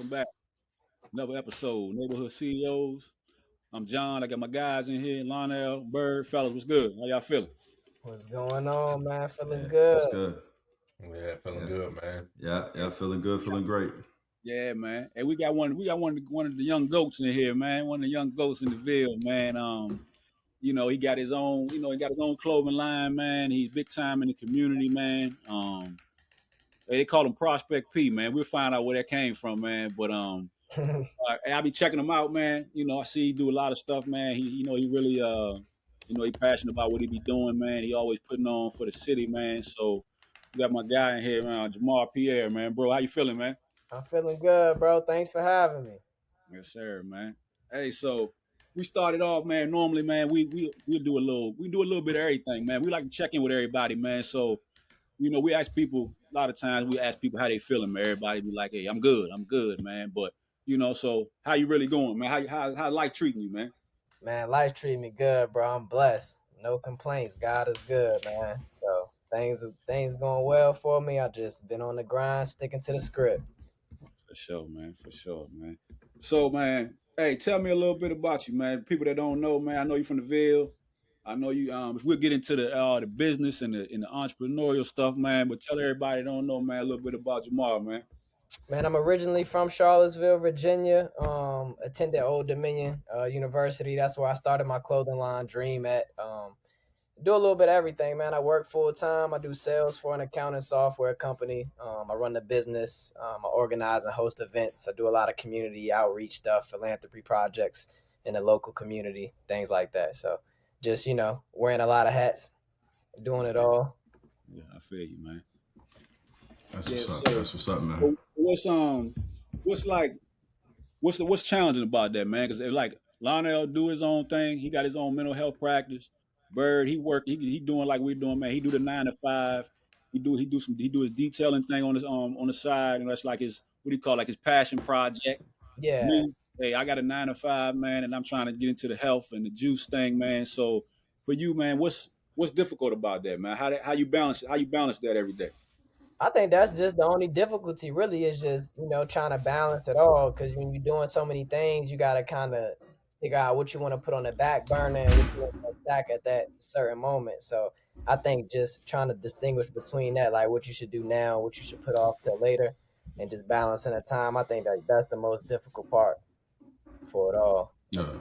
Welcome back. Another episode, Neighborhood CEOs. I'm John. I got my guys in here, Lionel, Bird, fellas. What's good? How y'all feeling? What's going on, man? Feeling Yeah, good. what's good? Yeah, feeling Yeah, good, man. yeah, feeling good, feeling great. Yeah, man. Hey, we got one. We got one of the young goats in here, man. One of the young goats in the Ville, man. He got his own. He got his own clothing line, man. He's big time in the community, man. They call him Prospect P, man. We'll find out where that came from, man. But I'll be checking him out, man. I see he do a lot of stuff, man. He really, he passionate about what he be doing, man. He always putting on for the city, man. So we got my guy in here, man, Jamar Pierre, man. Bro, how you feeling, man? I'm feeling good, bro. Thanks for having me. Yes, sir, man. Hey, so we started off, man. Normally, man, we do a little bit of everything, man. We like to check in with everybody, man. So we ask people a lot of times. We ask people how they feeling, man. Everybody be like, "Hey, I'm good, man." But so how you really going, man? How life treating you, man? Man, life treating me good, bro. I'm blessed. No complaints. God is good, man. So things going well for me. I just been on the grind, sticking to the script. For sure, man. For sure, man. So, man, hey, tell me a little bit about you, man. People that don't know, man. I know you from the Ville. I know you. If we'll get into the business and the entrepreneurial stuff, man. But tell everybody that don't know, man, a little bit about Jamar, man. Man, I'm originally from Charlottesville, Virginia. Attended Old Dominion University. That's where I started my clothing line, Dream at. Do a little bit of everything, man. I work full time. I do sales for an accounting software company. I run the business. I organize and host events. I do a lot of community outreach stuff, philanthropy projects in the local community, things like that. So just, wearing a lot of hats, doing it all. Yeah, I feel you, man. That's Yeah. what's up. So That's what's up, man. what's challenging about that, man? Because like Lionel do his own thing. He got his own mental health practice. Bird, he work. He doing like we're doing, man. He do the 9 to 5. He do his detailing thing on the side, and that's like his what do you call like his passion project. Yeah. Me, hey, I got a 9 to 5, man, and I'm trying to get into the health and the juice thing, man. So for you, man, what's difficult about that, man? How you balance that every day? I think that's just the only difficulty really is just, trying to balance it all. Because when you're doing so many things, you got to kind of figure out what you want to put on the back burner and what you want to attack at that certain moment. So I think just trying to distinguish between that, like what you should do now, what you should put off till later, and just balancing the time. I think that's the most difficult part for it all. Yeah,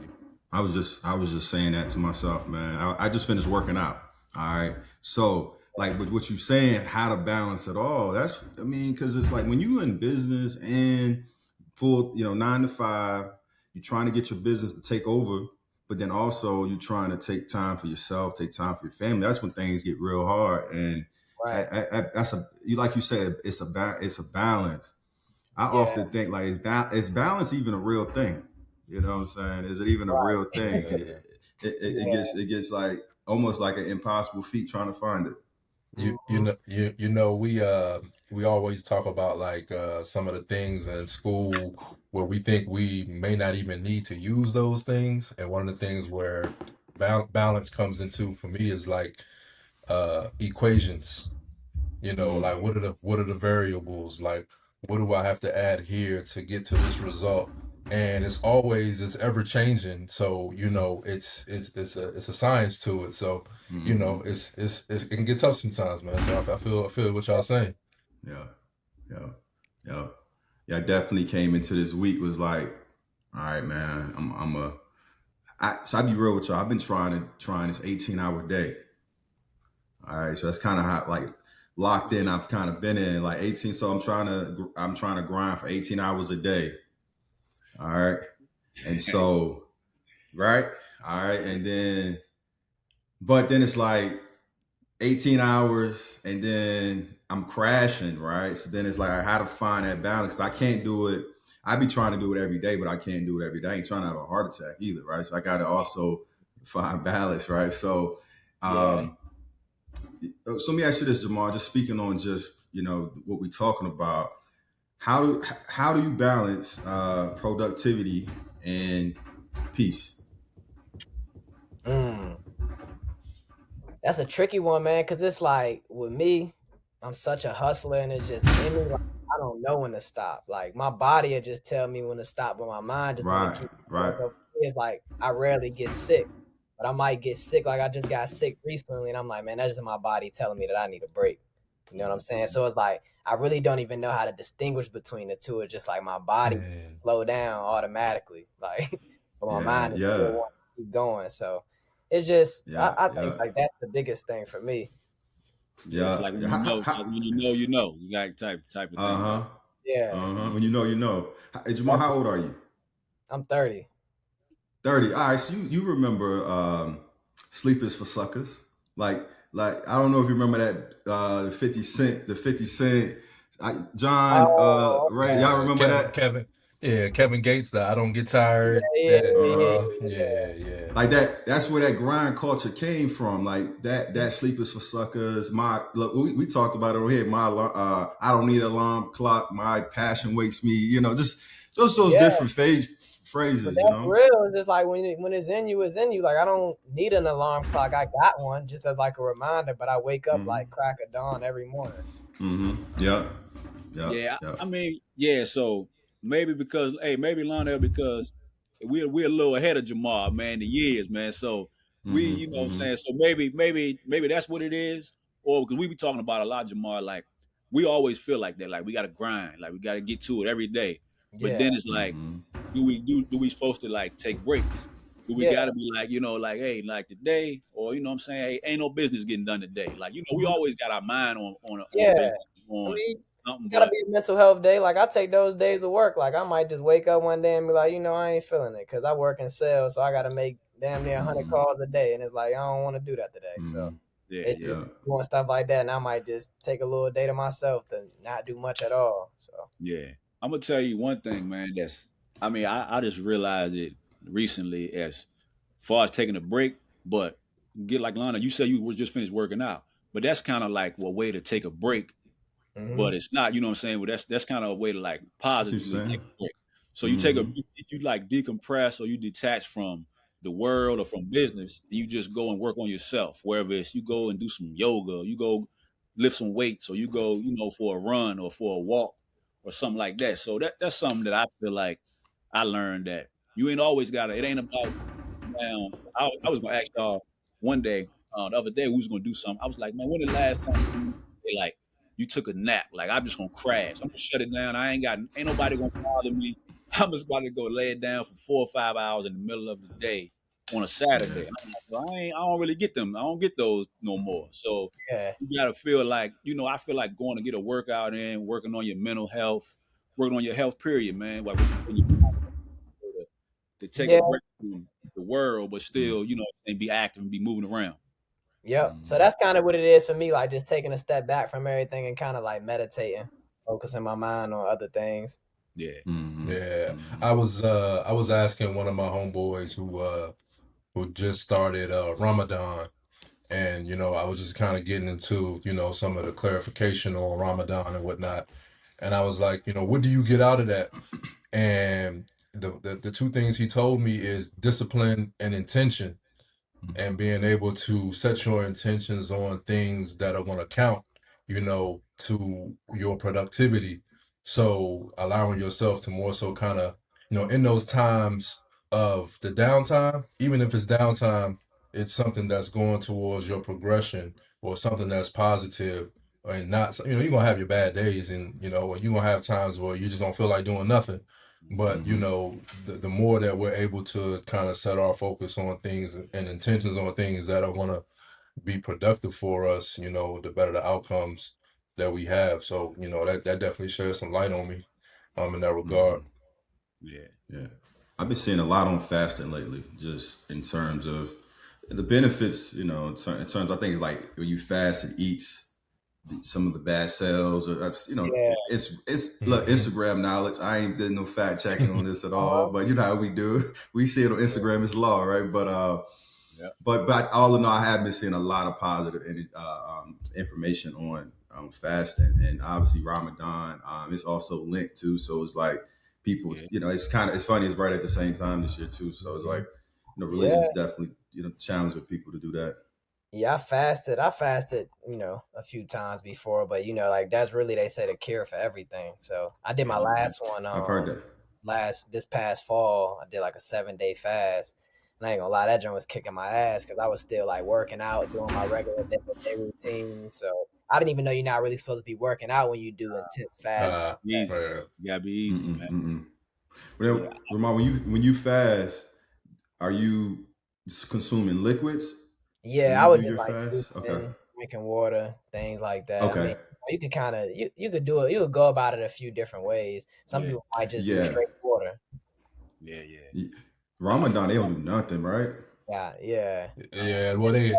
I was just saying that to myself, man. I just finished working out. All right, so like with what you're saying, how to balance it all. Because it's like when you in business and full, 9 to 5, you're trying to get your business to take over, but then also you're trying to take time for yourself, take time for your family. That's when things get real hard, and Right. like you said, it's a balance. I Yeah. often think like is balance even a real thing? You know what I'm saying? Is it even a real thing? It gets like almost like an impossible feat trying to find it. We always talk about like some of the things in school where we think we may not even need to use those things, and one of the things where balance comes into for me is like equations. Like what are the variables? Like what do I have to add here to get to this result? And it's ever changing. So it's a science to it. So it can get tough sometimes, man. So I feel what y'all saying. Yeah, yeah, yeah, yeah. I definitely came into this week was like, all right, man. So I be real with y'all. I've been trying this 18-hour day. All right, so that's kind of how like locked in. I've kind of been in like 18. So I'm trying to grind for 18 hours a day. All right, and so right, all right, but then it's like 18 hours and then I'm crashing, right? So then it's like how to find that balance. 'Cause I can't do it. I be trying to do it every day, but I can't do it every day. I ain't trying to have a heart attack either, right? So I got to also find balance, right? So, Yeah. um, so let me ask you this, Jamal. Just speaking on just what we're talking about. How do you balance productivity and peace? Mm. That's a tricky one, man, because it's like with me, I'm such a hustler and it's just in me. Like, I don't know when to stop. Like my body will just tell me when to stop, but my mind just want to Right, keep going. right. So it's like I rarely get sick, but I might get sick. Like I just got sick recently, and I'm like, man, that's just my body telling me that I need a break. You know what I'm saying? So it's like I really don't even know how to distinguish between the two. It's just like my body slow down automatically, like, but my Yeah, mind is still yeah, wanting to keep going. So it's just yeah, I think yeah, like that's the biggest thing for me. Yeah, it's yeah. like when Yeah. you know, it's like when you know, you know. You got type of thing, right? Uh-huh. Yeah, Uh-huh. When you know, you know. Hey, Jamal, how definitely. old are you? I'm 30. 30. All right, so you remember Sleep is for Suckers? Like I don't know if you remember that the 50 Cent, John Oh, Ray, okay. y'all Yeah, remember Kevin, that? Kevin, yeah, Kevin Gates. That I don't get Yeah, tired. yeah, That, yeah, Uh-huh. yeah, yeah. Like that's where that grind culture came from. Like yeah. that Sleep is for Suckers. My look, we talked about it over here. I don't need an alarm clock. My passion wakes me. Just those Yeah, different but phrases. that's real. It's just like when it's in you, it's in you. Like I don't need an alarm clock. I got one just as like a reminder. But I wake up Mm-hmm. like crack of dawn every morning. Mm-hmm. Yep. Yep. Yeah, Yep. I mean, yeah. So maybe because, hey, maybe Lionel, because we're a little ahead of Jamar, man, the years, man. So we, Mm-hmm. you know, what I'm Mm-hmm. saying, so maybe that's what it is, or because we be talking about a lot, Jamar. Like we always feel like that, like we got to grind, like we got to get to it every day. But Yeah, then it's like, Mm-hmm. do we supposed to like take breaks? Do we yeah, got to be like, like, hey, like today, or I'm saying, hey, ain't no business getting done today. Like we always got our mind on yeah. business, I on mean, something, gotta but be a mental health day. Like I take those days of work. Like I might just wake up one day and be like, I ain't feeling it because I work in sales, so I gotta make damn near 100 Mm-hmm. calls a day, and it's like I don't want to do that today. So Mm-hmm. yeah, it yeah. Yeah. doing stuff like that, and I might just take a little day to myself to not do much at all. So Yeah. I'm gonna tell you one thing, man. I mean, I just realized it recently as far as taking a break, but get like Lana, you said you were just finished working out, but that's kind of like a way to take a break, hmm but it's not, you know what I'm saying? Well, that's kind of a way to like That's what positively you're take saying. a break. So Mm-hmm. you like decompress or you detach from the world or from business, and you just go and work on yourself. Wherever it's you go and do some yoga, you go lift some weights, or you go, for a run or for a walk or something like that. So that's something that I feel like I learned that you ain't always gotta. It ain't about now. I was gonna ask y'all one day, the other day we was gonna do something. I was like, man, when the last time like you took a nap? Like I'm just gonna crash. I'm gonna shut it down. Ain't nobody gonna bother me. I'm just about to go lay it down for 4 or 5 hours in the middle of the day on a Yeah. Saturday. And I'm like, well, I don't really get them. I don't get those no more. So yeah, you gotta feel like, I feel like going to get a workout in, working on your mental health, working on your health period, man. Like what you put in your body to take a yeah, break from the world, but still, and be active and be moving around. yep. So Mm-hmm. that's kind of what it is for me. Like just taking a step back from everything and kind of like meditating, focusing my mind on other things. Yeah. Mm-hmm. Yeah, Mm-hmm. I was asking one of my homeboys who just started Ramadan, and I was just kind of getting into some of the clarification on Ramadan and whatnot, and I was like, what do you get out of that? And the two things he told me is discipline and intention, and being able to set your intentions on things that are going to count, to your productivity. So allowing yourself to more so kind of, in those times of the downtime, even if it's downtime, it's something that's going towards your progression or something that's positive and not, you're going to have your bad days and, you're going to have times where you just don't feel like doing nothing. But Mm-hmm. the more that we're able to kind of set our focus on things and intentions on things that are going to be productive for us, the better the outcomes that we have. So that definitely sheds some light on me, in that Mm-hmm. regard. Yeah. Yeah. I've been seeing a lot on fasting lately, just in terms of the benefits, in terms, I think it's like when you fast, it eats some of the bad cells, or, Yeah. it's look, Hmm. Instagram knowledge. I ain't did no fact checking on this at all, Uh-huh. but you know how we do. We see it on Instagram, it's law, right? Yeah. But all in all, I have been seeing a lot of positive information on fasting, and obviously Ramadan is also linked to. So it's like people, Yeah. it's funny. It's right at the same time this year too. So it's like Hmm. religion Yeah. is definitely challenging people to do that. Yeah, I fasted, a few times before, but like that's really, they say, the cure for everything. So I did my Yeah, last one I've heard that. this past fall. I did like a 7-day fast. And I ain't gonna lie, that joint was kicking my ass because I was still like working out, doing my regular day routine. So I didn't even know you're not really supposed to be working out when you do intense fast. Easy. Man. You gotta be easy, man. But Yeah. then, Ramon, when you fast, are you consuming liquids when Yeah, I you do would do your like fast? Okay. juicing, drinking water, things like that. I mean, Okay. you could kind of you could do it. You could go about it a few different ways. Some Yeah. people might just do Yeah. straight water. Yeah. Yeah. Nah, Ramadan, they don't do nothing, right? yeah. Yeah, well they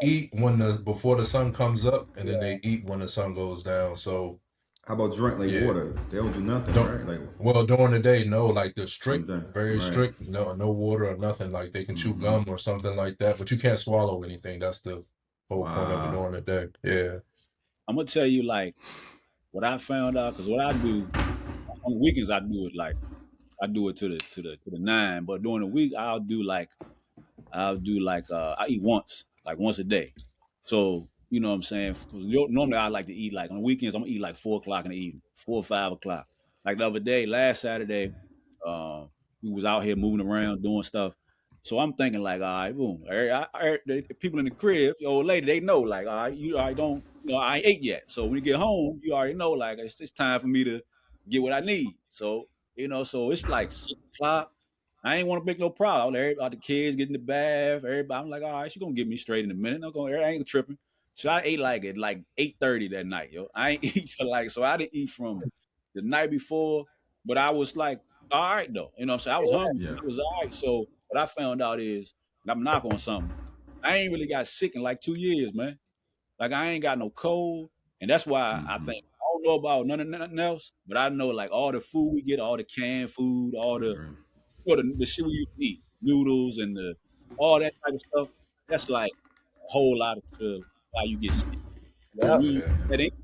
eat when the before the sun comes up, and then they eat when the sun goes down. So How about drink like yeah, water? They don't do nothing, don't right? Like well during the day, no, like they're during strict, the day. very Right. strict, no water or nothing. Like they can chew Mm-hmm. gum or something like that, but you can't swallow anything. That's the whole point of it Wow. during the day. Yeah. I'm gonna tell you like what I found out, because what I do on the weekends, I do it like I do it to the nine, but during the week I'll do like I eat once a day. So you know what I'm saying? 'Cause normally I like to eat like on the weekends. I'm gonna eat like 4 o'clock in the evening, 4 or 5 o'clock. Like the other day, last Saturday, uh, we was out here moving around doing stuff. So I'm thinking like, all right, boom. The people in the crib, your old lady, they know like, all right, you already don't, I ain't ate yet. So when you get home, you already know like it's time for me to get what I need. So so it's like 6 o'clock. I ain't want to make no problem. Everybody, the kids get in the bath. Everybody, I'm like, all right, she gonna get me straight in a minute. I ain't tripping. So I ate like at like 8:30 that night, yo. I ain't eat for like, so I didn't eat from the night before, but I was like, all right though. You know what I'm saying? I was hungry. Yeah. I was all right. So what I found out is, and I'm knock on something. I ain't really got sick in like 2 years, man. Like I ain't got no cold, and that's why I Mm-hmm. think I don't know about nothing else, but I know like all the food we get, all the canned food, all the Right. the shit we used to eat, noodles and all that type of stuff. That's like a whole lot of why you get sick. For Yep. me, Yeah. that ain't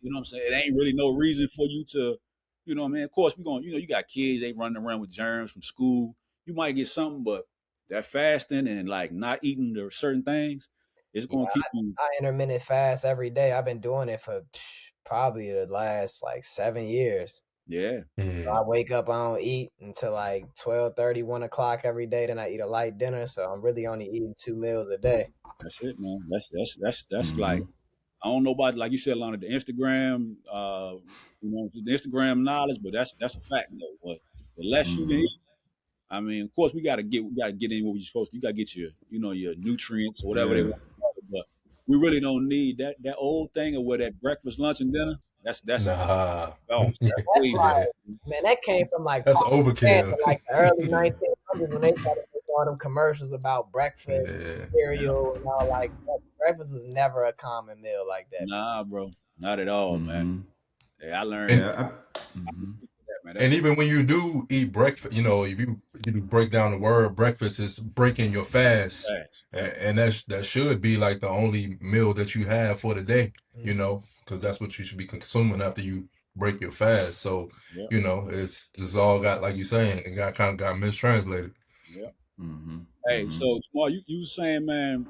what I'm saying. It ain't really no reason for you to, what I mean. Of course, we going. You got kids. They running around with germs from school. You might get something, but that fasting and like not eating the certain things, it's Yeah, gonna keep you. I intermittent fast every day. I've been doing it for probably the last like 7 years. Yeah, So I wake up, I don't eat until like 12:30, 1 o'clock every day. Then I eat a light dinner. So I'm really only eating 2 meals a day. that's it, man. That's Mm-hmm. like I don't know about like you said, Lana, the Instagram, the Instagram knowledge, but that's a fact though. But the less you can Mm-hmm. eat, I mean, of course, we gotta get in what we're supposed to. You gotta get your nutrients or whatever they Yeah. want to call it. But we really don't need that old thing of where that breakfast, lunch, and dinner. That's Nah. oh, that's That's way too. Yeah. like, man, that came from like That's propaganda, overkill. like the early Yeah. 1900s when they started making all them commercials about breakfast, Yeah. Yeah. cereal, and all like that. Breakfast was never a common meal like that. Nah, bro, not at all, man. Mm-hmm. Yeah, I learned And Yeah. Mm-hmm. that, man. And That's even when you do eat breakfast, if you break down the word breakfast, is breaking your fast, facts. and that should be like the only meal that you have for the day, Mhm. because that's what you should be consuming after you break your fast. So, Yeah, it's all got, like you saying, it got kind of got mistranslated. yeah. Mm-hmm. Hey, Mm-hmm. so Jamal, you was saying, man,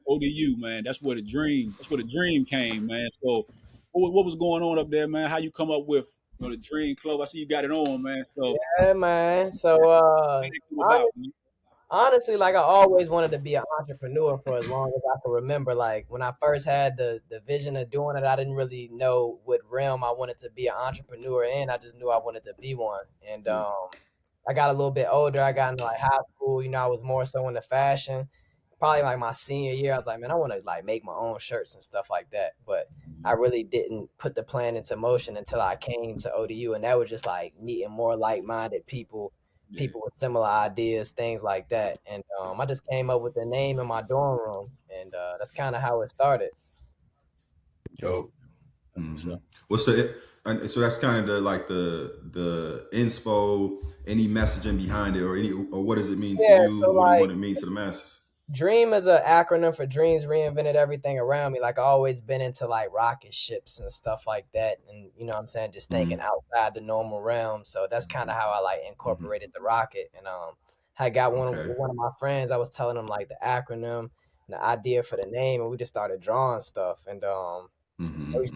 ODU, man, that's where the dream came, man. So what was going on up there, man? How you come up with the dream club? I see you got it on, man. So Yeah, man. So, how did it come about, man? honestly, like I always wanted to be an entrepreneur for as long as I can remember. Like when I first had the vision of doing it, I didn't really know what realm I wanted to be an entrepreneur in. I just knew I wanted to be one. And Yeah, I got a little bit older. I got into like high school. I was more so into fashion. Probably like my senior year, I was like, man, I want to like make my own shirts and stuff like that. But I really didn't put the plan into motion until I came to ODU, and that was just like meeting more like-minded people, yeah, people with similar ideas, things like that. And I just came up with the name in my dorm room, and that's kind of how it started. Yo, that's Mm-hmm. up. What's the and so that's kind of the inspo, any messaging behind it, or what does it mean to Yeah, you? so What do you want like it to mean to the masses? Dream is an acronym for Dreams Reinvented Everything Around Me. Like I always been into like rocket ships and stuff like that, and what I'm saying, just thinking Mm-hmm. outside the normal realm. So that's kind of how I like Mm-hmm. incorporated the rocket. And I got one Okay. with one of my friends. I was telling him like the acronym, and the idea for the name, and we just started drawing stuff. And we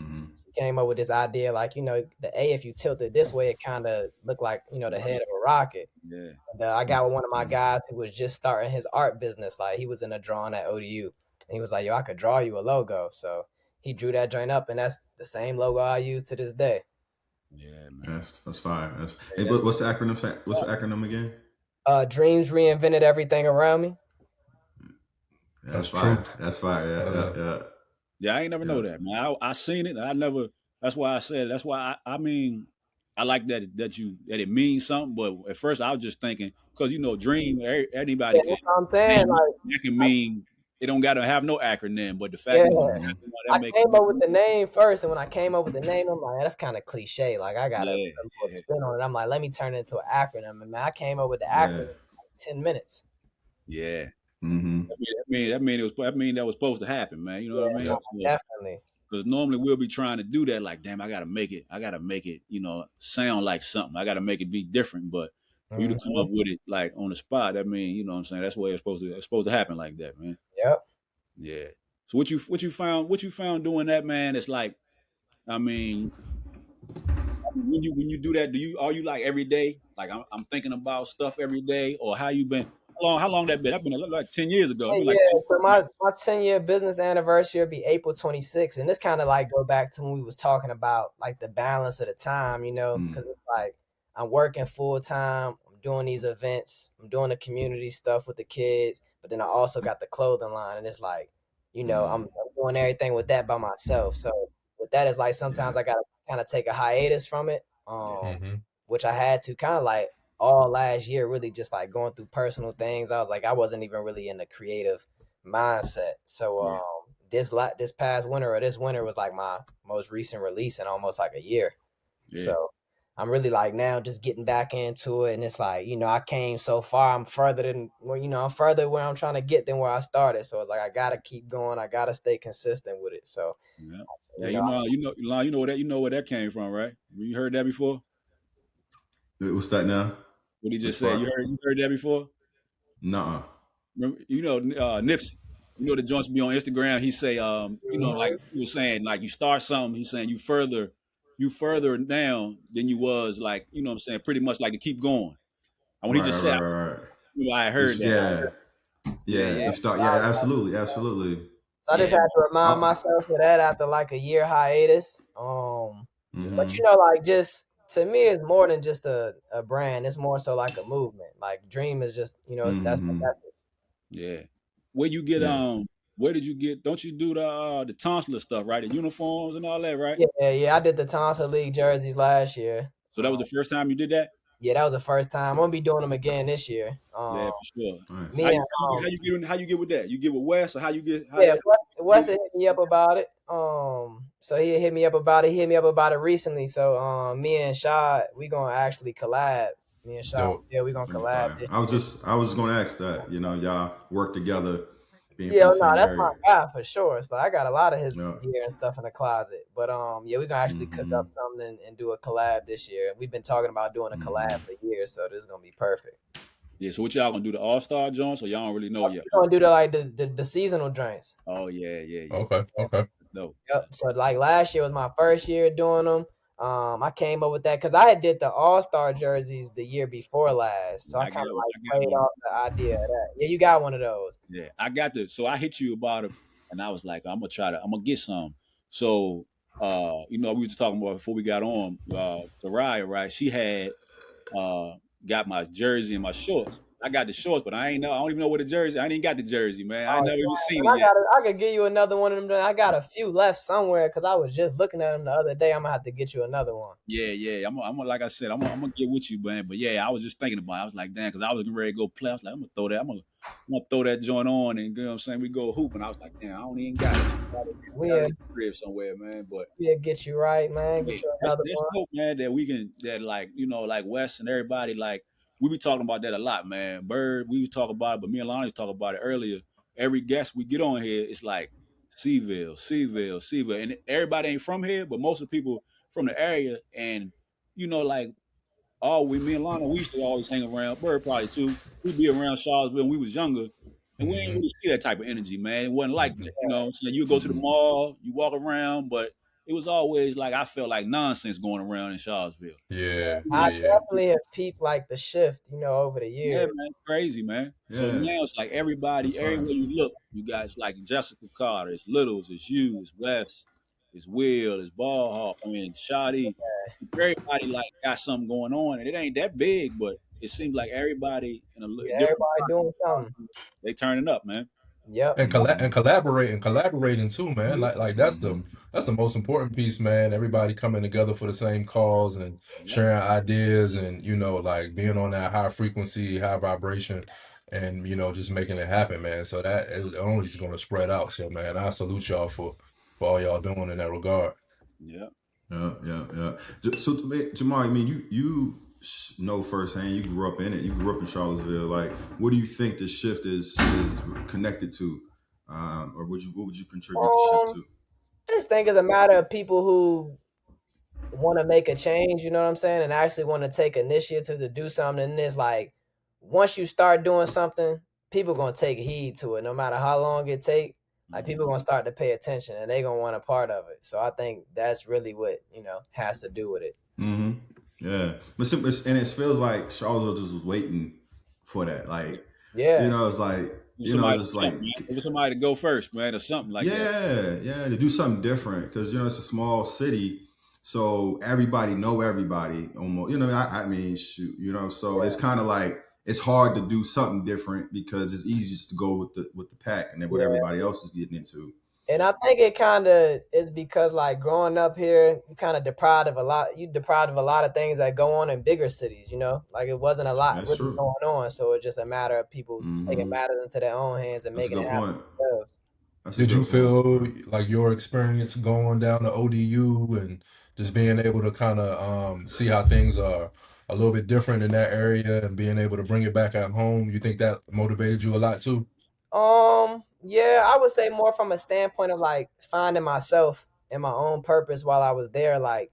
came up with this idea, like, the A, if you tilt it this way, it kind of looked like, the head of a rocket. Yeah. And I got with one of my guys who was just starting his art business. Like, he was in a drawing at ODU, and he was like, "Yo, I could draw you a logo." So he drew that joint up, and that's the same logo I use to this day. Yeah, man. That's fine. What's the acronym? What's the acronym again? Dreams reinvented everything around me. That's fine. That's fine. Yeah. Yeah, I ain't never know that, man. I seen it. I never. That's why I said. That's why I mean, I like that it means something. But at first, I was just thinking because dream. Anybody That's what I'm saying. That can mean it don't got to have no acronym. But the fact I came up with the name first, and when I came up with the name, I'm like, that's kind of cliche. Like, I got to put a spin on it. I'm like, let me turn it into an acronym. And man, I came up with the acronym in like 10 minutes. Yeah. That mean that was supposed to happen, man. You know what I mean? Definitely. Because normally we'll be trying to do that, like, damn, I gotta make it, sound like something. I gotta make it be different. But for you to come up with it like on the spot, that mean, you know what I'm saying? That's the way it's supposed to happen like that, man. Yep. Yeah. So what you found doing that, man, it's like, I mean, when you do that, are you like every day? Like I'm thinking about stuff every day, or how you been? How long that been? That been like 10 years ago. So my 10-year business anniversary will be April 26th, and this kind of like go back to when we was talking about like the balance of the time, because it's like I'm working full time, I'm doing these events, I'm doing the community stuff with the kids, but then I also got the clothing line, and it's like, I'm doing everything with that by myself. So with that, it's like sometimes I gotta kind of take a hiatus from it, which I had to kind of like all last year, really just like going through personal things. I was like, I wasn't even really in the creative mindset. So this past winter, or this winter, was like my most recent release in almost like a year. So I'm really like now just getting back into it, and it's like, I came so far. I'm further than I'm further where I'm trying to get than where I started. So it's like I gotta keep going. I gotta stay consistent with it. So you know where that came from, right? You heard that before? What's that now? What he just said? You heard that before? Nuh-uh. Nipsey. The joints be on Instagram. He say, like he was saying, like you start something. He's saying you further down than you was, like, what I'm saying, pretty much like to keep going. And when he just said, I heard that. Yeah. Absolutely. So I just had to remind myself of that after like a year hiatus. But like, just to me, it's more than just a brand. It's more so like a movement. Like Dream is just, that's the message. Yeah. Where you get where did you get? Don't you do the Tonsillar stuff, right? The uniforms and all that, right? Yeah. I did the Tonsillar League jerseys last year. So that was the first time you did that? Yeah, that was the first time. I'm gonna be doing them again this year. Yeah, for sure. Nice. How you get with that? You get with Wes, or how you get? Wes hit me up about it. So he hit me up about it. He hit me up about it recently. So me and Shad, we gonna actually collab. Me and Shad, we gonna collab. I was gonna ask that. Y'all work together. That's my guy for sure. So I got a lot of his gear and stuff in the closet. But we're gonna actually cook up something and do a collab this year. We've been talking about doing a collab for years, so this is gonna be perfect. Yeah, so what y'all gonna do, the All-Star joints, or y'all don't really know yet? We're gonna do the seasonal joints. Oh yeah. Okay. No. Yep. So like last year was my first year doing them. I came up with that because I did the All-Star jerseys the year before last. So I kind of like played off the idea of that. Yeah, you got one of those. Yeah, I got this. So I hit you about it, and I was like, I'm gonna get some. So we were just talking about before we got on, Soraya, right? She had got my jersey and my shorts. I got the shorts, but I don't even know what the jersey. I ain't even got the jersey, man. I never even seen it yet. I could give you another one of them. I got a few left somewhere because I was just looking at them the other day. I'm gonna have to get you another one. Yeah. I'm like I said, I'm gonna get with you, man. But yeah, I was just thinking about it. I was like, damn, because I was getting ready to go play. I was like, I'm gonna throw that joint on, and you know what I'm saying, we go hoop. And I was like, damn, I don't even got it. We'll crib somewhere, man. But get you right, man. Get you another one. That's dope, man. That like Wes and everybody, like, we be talking about that a lot, man. Bird, we was talking about it, but me and Lonnie was talking about it earlier. Every guest we get on here, it's like Seville. And everybody ain't from here, but most of the people from the area. And, like, me and Lonnie, we used to always hang around. Bird probably too. We'd be around Charlottesville when we was younger. And we ain't Hmm. really see that type of energy, man. It wasn't like Hmm. that. You know, so you go to the mall, you walk around, but it was always like I felt like nonsense going around in Charlottesville. Yeah, I yeah, yeah. definitely have peeped like the shift, over the Yeah, years. man, crazy, man. So Yeah, now it's like everybody, that's everywhere fine. you look, you guys like Jessica Carter, it's Littles, it's you, it's Wes, it's Will, it's Ball Hawk, I mean, Shoddy. Everybody like got something going on, and it ain't that big, but it seems like everybody in a Yeah, different everybody doing something. they turning up, man. Yep. And Mm-hmm. collaborating too, man. Like Mm-hmm. that's the most important piece, man. Everybody coming together for the same cause and Yep. sharing ideas, and like being on that high frequency, high vibration, and just making it happen, man. So that is only going to spread out. So, man, I salute y'all for all y'all doing in that regard. Yep. Yeah. So, Jamar, I mean, you know firsthand. You grew up in it. You grew up in Charlottesville. Like, what do you think the shift is connected to, or what would you contribute the shift Um, to? I just think it's a matter of people who want to make a change, you know what I'm saying, and actually want to take initiative to do something. And it's like once you start doing something, people gonna take heed to it, no matter how long it take. Like people gonna start to pay attention, and they gonna want a part of it. So I think that's really what has to do with it. Mm-hmm. Yeah, but and it feels like Charlottesville just was waiting for that. Like, Yeah, it's like It was somebody just something, man. It was somebody to go first, man, or something like that. yeah, to do something different because it's a small city, so everybody know everybody almost. I mean, shoot, so it's kind of like it's hard to do something different because it's easy just to go with the pack and then what yeah. everybody else is getting into. And I think it kind of is because like growing up here, you kind of deprived of a lot. You deprived of a lot of things that go on in bigger cities. Like it wasn't a lot That's really true. going on, so it's just a matter of people taking Mm-hmm. matters into their own hands and That's a making it good happen point. themselves. That's a Did you good point. feel like your experience going down to ODU and just being able to kind of see how things are a little bit different in that area and being able to bring it back at home? You think that motivated you a lot too? Yeah, I would say more from a standpoint of like finding myself and my own purpose while I was there, like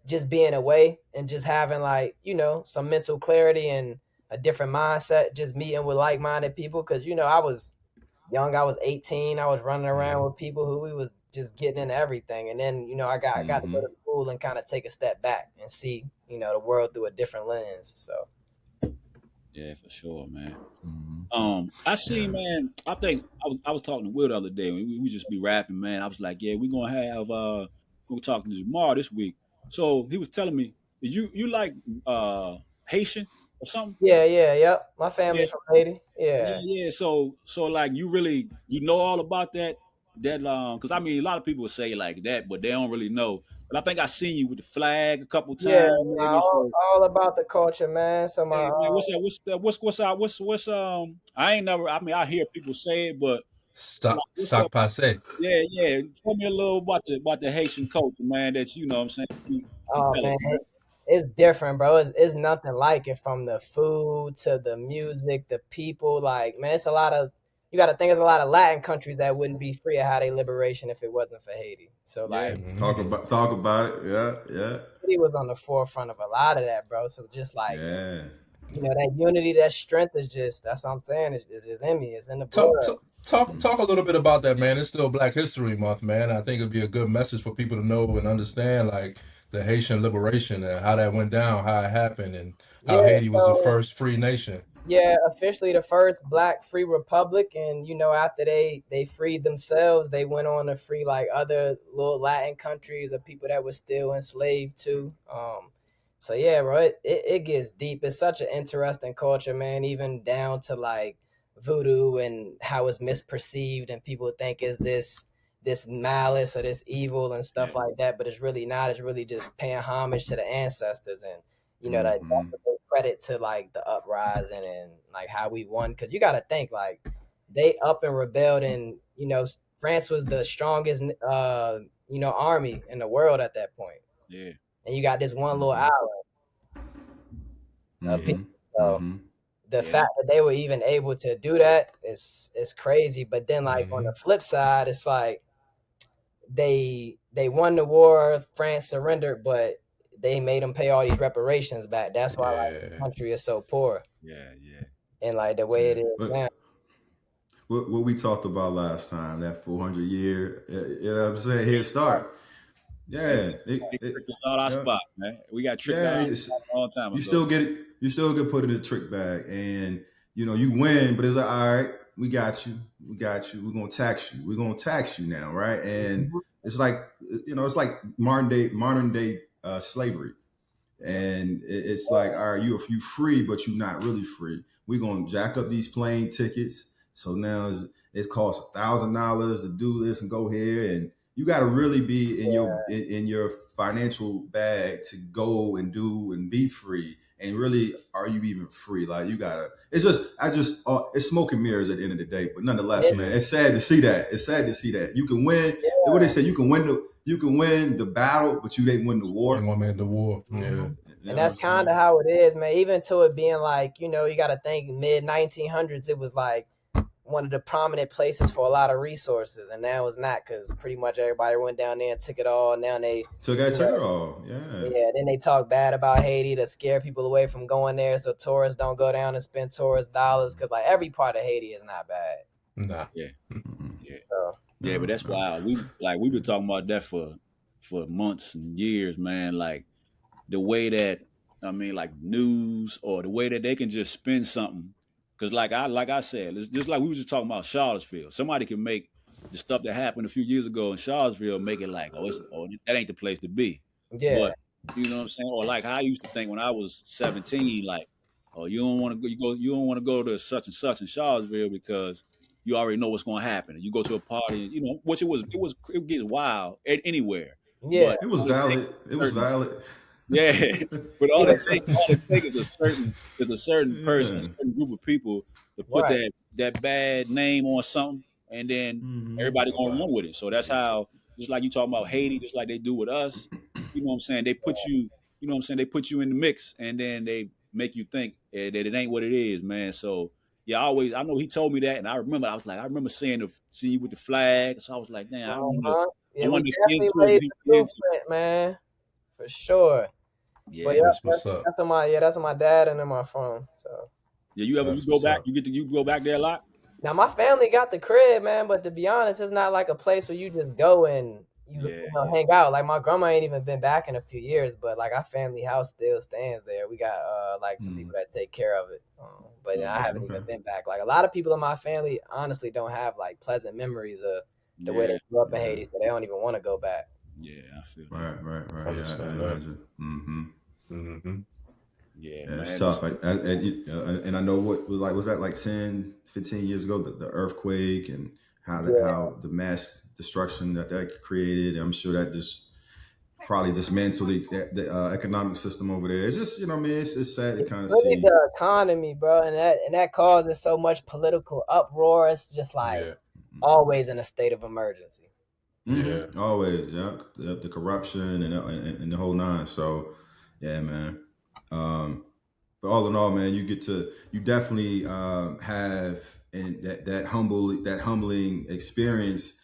just being away and just having like, some mental clarity and a different mindset, just meeting with like-minded people. Cause I was young, I was 18, I was running around Hmm. with people who we was just getting into everything. And then, I got to go Mm-hmm. to school and kind of take a step back and see, the world through a different lens. So Yeah, for sure, man. Mm-hmm. I see, Yeah. man. I think I was talking to Will the other day. We just be rapping, man. I was like, yeah, we gonna have we're talking to Jamar this week. So he was telling me, you like Haitian or something? yeah. My Yeah, family from Haiti. yeah, Yeah. yeah. So like you really you know all about that because I mean a lot of people say like that, but they don't really know. But I think I seen you with the flag a couple Yeah, times, nah, maybe. So all about the culture, man. So my hey man, what's that? What's I ain't never. I mean, I hear people say it, but like, what's Sac up? passe. Yeah, yeah. Tell me a little about the Haitian culture, man. That you know, what I'm saying you oh tell us, man, man. it's different, bro. It's nothing like it, from the food to the music, the people. Like, man, it's a lot of, you got to think, it's a lot of Latin countries that wouldn't be free of how they liberation if it wasn't for Haiti. So Yeah, like, Hmm. Talk about it. Yeah, yeah, Haiti was on the forefront of a lot of that, bro. So just like, yeah. that unity, that strength is just, that's what I'm saying. It's just in me. It's in the Talk, blood. talk, talk a little bit about that, man. It's still Black History Month, man. I think it'd be a good message for people to know and understand, like the Haitian liberation and how that went down, how it happened, and how Yeah. Haiti was the So first free nation. yeah, officially the first Black free republic, and after they freed themselves, they went on to free like other little Latin countries of people that were still enslaved too. So yeah, bro, it gets deep. It's such an interesting culture, man. Even down to like voodoo and how it's misperceived, and people think is this malice or this evil and yeah, stuff like that, but it's really not. It's really just paying homage to the ancestors, and that Mm-hmm. credit to like the uprising and like how we won, because you got to think like they up and rebelled, and France was the strongest army in the world at that point, yeah, and you got this one little Mm-hmm. island of yeah, people. Mm-hmm. So Mm-hmm. the yeah. fact that they were even able to do that is crazy. But then like on Hmm. the flip side, it's like they won the war, France surrendered, but they made them pay all these reparations back. That's why like the Yeah. country is so poor Yeah, yeah. and like the way Yeah. it is now. what we talked about last time, that 400 year, you know what I'm saying? Head start. Yeah, They tricked us out our yeah, spot, man. We got tricked out yeah. our spot a long time You ago. still get it. You still get put in the trick bag, and you win. But it's like, all right, we got you. We got you. We're gonna tax you. We're gonna tax you now, right? And it's like it's like modern day slavery. And it's like, all right, you free, but you're not really free. We're gonna jack up these plane tickets. So now it costs $1,000 to do this and go here, and you got to really be in your financial bag to go and do and be free. And really, are you even free? Like you gotta. It's just it's smoke and mirrors at the end of the day. But nonetheless, man, it's sad to see that. It's sad to see that you can win. What they say, you can win the battle, but you didn't win the war. One man the war. Yeah. And that's kind of how it is, man. Even to it being like, you got to think mid 1900s, it was like one of the prominent places for a lot of resources. And now it's not, because pretty much everybody went down there and took it all. Now they took it all. Yeah. Yeah. Then they talk bad about Haiti to scare people away from going there, so tourists don't go down and spend tourist dollars, because like every part of Haiti is not bad. Nah. Yeah. Yeah. Yeah, but that's wild. We've been talking about that for months and years, man. Like the way that like news, or the way that they can just spin something. Because like I said, it's just like we were just talking about Charlottesville. Somebody can make the stuff that happened a few years ago in Charlottesville make it like, that ain't the place to be. Yeah. But you know what I'm saying? Or like I used to think when I was 17, like, oh, you don't want to go, you don't want to go to such and such in Charlottesville because you already know what's going to happen. And you go to a party, which it gets wild anywhere. Yeah. But it was valid. It was valid. Yeah, but all it takes is a certain person, a certain group of people to put that bad name on something, and then everybody gonna run with it. So that's how, just like you talking about Haiti, just like they do with us. You know what I'm saying? They put you, they put you in the mix, and then they make you think that it ain't what it is, man. So yeah, I know he told me that, and I remember seeing you with the flag. So I was like, damn, I wanted to get into it. Man, for sure. Yeah, but that's what's up. That's on my dad and then my phone. So yeah, you go back? You go back there a lot? Now my family got the crib, man. But to be honest, it's not like a place where you just go and hang out. Like my grandma ain't even been back in a few years, but like our family house still stands there. We got like some people that take care of it. But I haven't even been back. Like a lot of people in my family honestly don't have like pleasant memories of the way they grew up in Haiti, so they don't even want to go back. Yeah, I feel right. Yeah, man, it's tough. And I know what was that like 10, 15 years ago, the earthquake and how the mass destruction that created. I'm sure that just probably dismantled the economic system over there. It's just it's sad to kind of see the economy, bro, and that causes so much political uproar. It's just like always in a state of emergency. Yeah, always. Yeah, the corruption and the whole nine. So, yeah, man. But all in all, man, you definitely have that humbling experience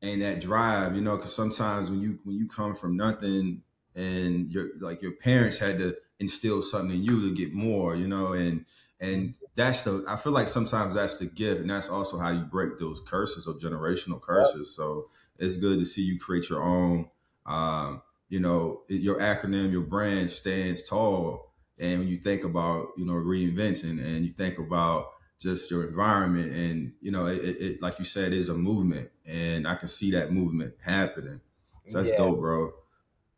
and that drive. Because sometimes when you come from nothing and your parents had to instill something in you to get more, and that's I feel like sometimes that's the gift, and that's also how you break those curses or generational curses. So it's good to see you create your own. Your acronym, your brand stands tall. And when you think about, reinvention, and you think about just your environment, and, it like you said, is a movement, and I can see that movement happening. So that's dope, bro.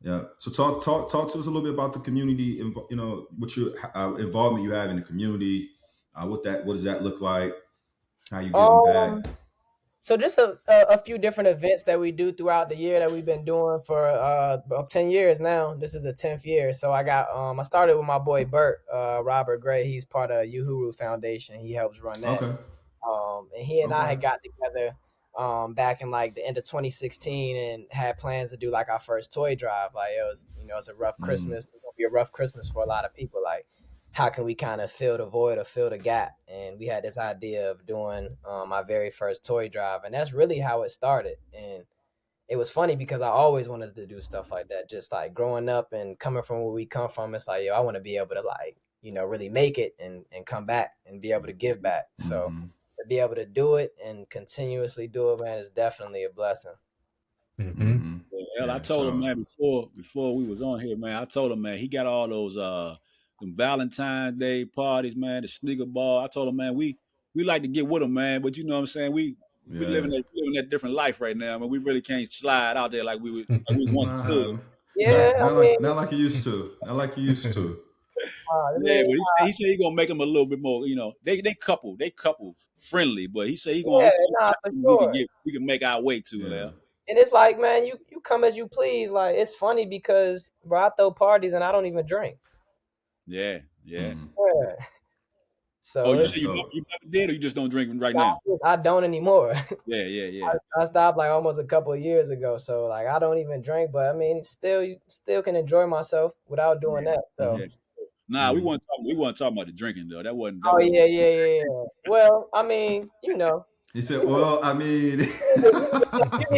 Yeah. So talk to us a little bit about the community, what your involvement you have in the community, what does that look like? How you getting back? So just a few different events that we do throughout the year that we've been doing for about 10 years now. This is the 10th year. So I started with my boy Bert, Robert Gray. He's part of Uhuru Foundation. He helps run that. Okay. And he and I had got together back in like the end of 2016 and had plans to do like our first toy drive. Like it was, it's a rough Christmas. It's gonna be a rough Christmas for a lot of people. Like, how can we kind of fill the void or fill the gap? And we had this idea of doing my very first toy drive. And that's really how it started. And it was funny because I always wanted to do stuff like that. Just like growing up and coming from where we come from, it's like, I want to be able to like, really make it and come back and be able to give back. So to be able to do it and continuously do it, man, is definitely a blessing. Mm-hmm. Hell, I told him, man, before we was on here, man, I told him, man, he got all those them Valentine's Day parties, man, the sneaker ball. I told him, man, we like to get with him, man, but you know what I'm saying, we living that different life right now. I mean, we really can't slide out there like we once could. Yeah, not like you used to. Not like you used to. Yeah, but he said he gonna make them a little bit more. You know, they couple friendly, but he said he gonna for sure. we can make our way to Yeah. there. And it's like, man, you come as you please. Like, it's funny because, bro, I throw parties and I don't even drink. Yeah. So Oh, you say you never did, or you just don't drink right now? I don't anymore. Yeah. I stopped like almost a couple of years ago. So like, I don't even drink, but I mean, you still can enjoy myself without doing that. So. Nah, we weren't talking about the drinking though. That wasn't. Yeah. Well, I mean, you know. He said, "Well, I mean, you need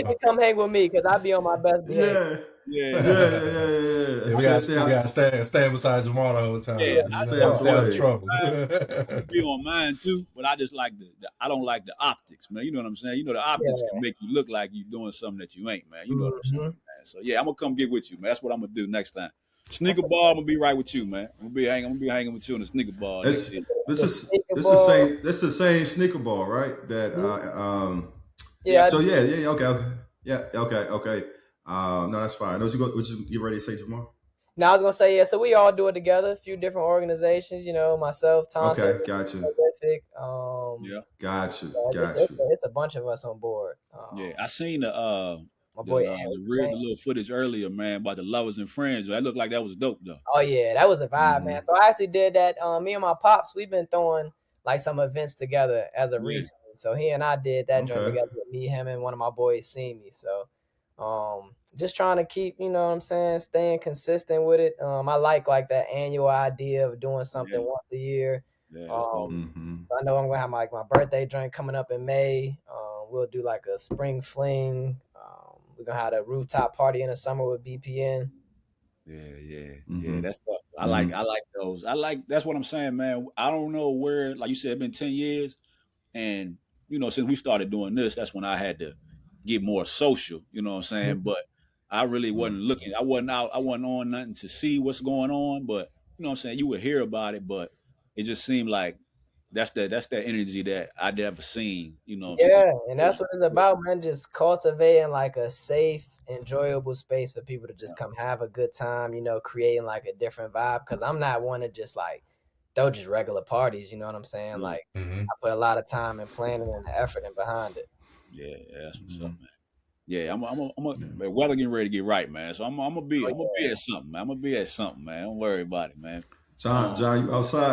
to come hang with me because I be on my best behavior." Yeah. We gotta stand beside Jamar the whole time. Yeah, stay out of trouble. Be on mine too, but I just like I don't like the optics, man. You know what I'm saying? You know the optics can make you look like you're doing something that you ain't, man. You know what I'm saying, man? So yeah, I'm gonna come get with you, man. That's what I'm gonna do next time. Sneaker ball, I'm gonna be right with you, man. I'm gonna be hanging with you in the sneaker ball. This the same sneaker ball, right? That Okay. No, that's fine. Would you get ready to say, Jamar? Now I was gonna say, yeah. So we all do it together. A few different organizations, you know, myself, Tom. Okay, got you. Got you. It's a bunch of us on board. I seen the little footage earlier, man, about the lovers and friends. That looked like that was dope, though. Oh yeah, that was a vibe, man. So I actually did that. Me and my pops, we've been throwing like some events together as of recent. So he and I did that joint together. Me, him, and one of my boys see me. So just trying to keep, you know what I'm saying, staying consistent with it. I like that annual idea of doing something once a year. So I know I'm gonna have my birthday drink coming up in May. We'll do like a spring fling. We're gonna have a rooftop party in the summer with BPN. Yeah. That's tough. I like those. That's what I'm saying, man. I don't know where, like you said, it's been 10 years, and you know, since we started doing this, that's when I had to get more social. You know what I'm saying? But I really wasn't looking. I wasn't on nothing to see what's going on. But you know what I'm saying? You would hear about it, but it just seemed like that's that energy that I'd never seen. You know what I'm saying? And that's what it's about, man. Just cultivating like a safe, enjoyable space for people to just come have a good time. You know, creating like a different vibe. Because I'm not one to just like throw just regular parties. You know what I'm saying? Like I put a lot of time and planning and effort in behind it. Yeah, that's what's up, man. Yeah, man, weather getting ready to get right, man. So I'm gonna be at something, man. I'm gonna be at something, man. Don't worry about it, man. John,